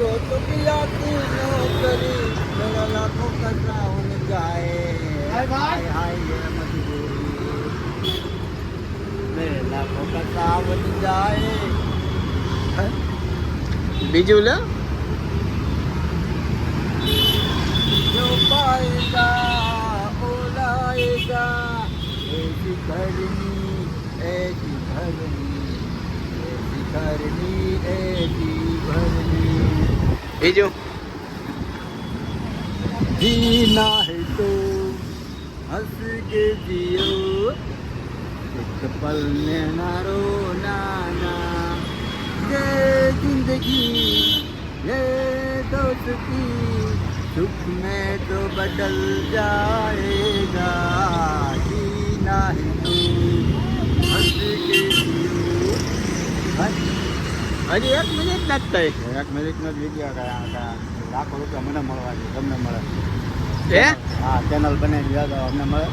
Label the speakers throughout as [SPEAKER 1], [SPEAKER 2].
[SPEAKER 1] तो किया की नौकरी मेरा लाखों का सावन जाए हाय हाय ये मजबूरी मेरे लाखों का सावन जाए
[SPEAKER 2] બીજું લે
[SPEAKER 1] जो पाएगा ओ लाएगा ऐसी करनी ऐसी भरनी ऐसी करनी ऐसी भरनी
[SPEAKER 2] બીજું
[SPEAKER 1] जीना है तो हंस के जियो एक पल में ना रोना ना ये जिंदगी ये दोस्ती सुख में तो बदल जाएगा जीना है तो हंस के जियो
[SPEAKER 2] હજી 1 મિનિટ નથી થઈ
[SPEAKER 1] 1 મિનિટનો જ વિડીયો કર્યા લાખો રૂપિયા મને મળવા છે તમને મળે
[SPEAKER 2] હે
[SPEAKER 1] હા ચેનલ બનાવી યાદ અમને મળે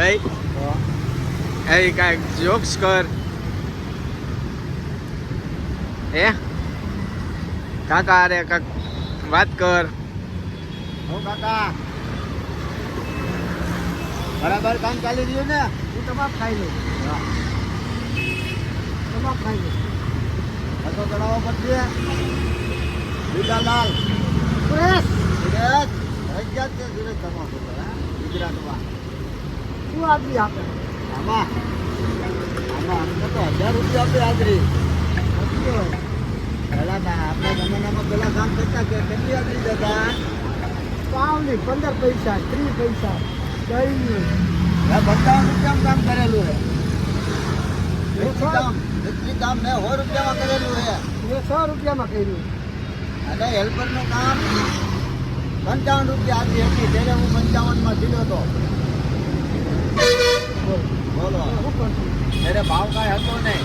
[SPEAKER 2] એ
[SPEAKER 1] તો
[SPEAKER 2] એ કાંઈક જોક્સ કર હે કાકા અરે કાક વાત કર
[SPEAKER 1] હો કાકા બરાબર કામ ચાલી રહ્યું ને હું તમામ ખાઈ લઉં તમામ ખાઈ લઉં હતો ચડાવવા પડશે વિકાલાલ સુરેશ રજ્જાત છે સુરેશ તમામ ગુજરાતમાં શું આદરી આપે આમાં અમને તો 1000 રૂપિયા આપે આદરી પેલા આપણા જમાનામાં પેલા કામ કરતા કે કેટલી આદરી દેતા પાવલી 15 પૈસા 30 પૈસા દહીં 55 રૂપિયામાં કામ કરેલું હે એટલી કામ મેં 100 રૂપિયામાં કરેલું હે મેં 100 રૂપિયામાં કર્યું અને હેલ્પરનું કામ 55 રૂપિયા આપી હતી ત્યારે હું 55માં દીધો હતો બોલો ત્યારે ભાવ કાંઈ હતો નહીં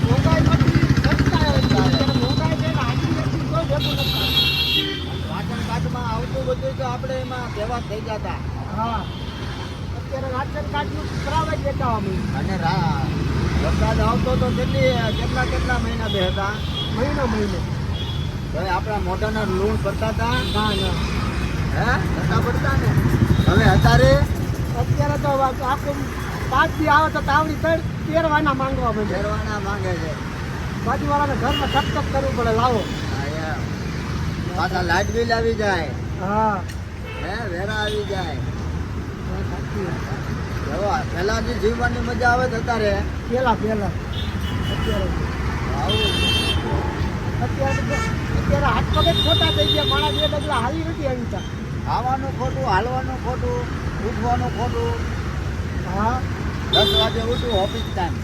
[SPEAKER 1] મોબાઈલ રાશન કાર્ડમાં આવતું બધું તો આપણે એમાં વ્યવહાર થઈ જતા હા અત્યારે રાશન કાર્ડનું કરાવવા જતા અમે અને વરસાદ આવતો તો કેટલા મહિના બે હતા મહિને તો આપણા મોઢાના લૂણ પડતા હતા ના હે ધંધા પડતા ને હવે અત્યારે તો આખું 5 દી આવે તો તાવડી તેરવાના માંગવા માંડે તેરવાના માંગે છે બાજુવાળાને ઘરમાં ટક કરવું પડે લાવો પાછા લાઇટ બિલ આવી જાય હા હે વેરા આવી જાય પેલા જે જીવવાની મજા આવે તો અત્યારે પેલા અત્યારે હાથ પગે ખોટા થઈ ગયા માણસ બે ડગલા હાલી નથી આવી તા ખાવાનું ખોટું હાલવાનું ખોટું ઉઠવાનું ખોટું હા 10 વાગે ઉઠું ઓફિસ ટાઈમ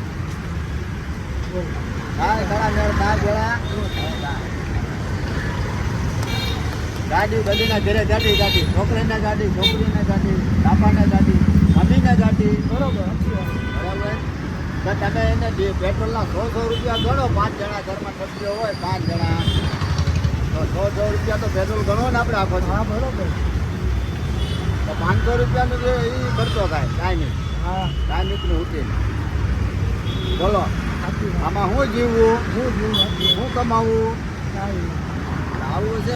[SPEAKER 1] ગાડી બધીના ઘરે ગાડી છોકરીને ગાડી છોકરીને ગાડી બાપાને ગાડી મમ્મીને ગાડી બરોબર તો તમે એને પેટ્રોલના 100 રૂપિયા ગણો 5 જણા ઘરમાં છત્રીઓ હોય 5 જણા તો 100 રૂપિયા તો પેટ્રોલ ગણો ને આપણે આપો હા બરોબર તો 500 રૂપિયાનું જે એ ખર્ચો થાય ટાઈમિંગ હા ટાઈમિંગનું ઉઠી બોલો આમાં હું જીવવું હું કમાવું આવું છે.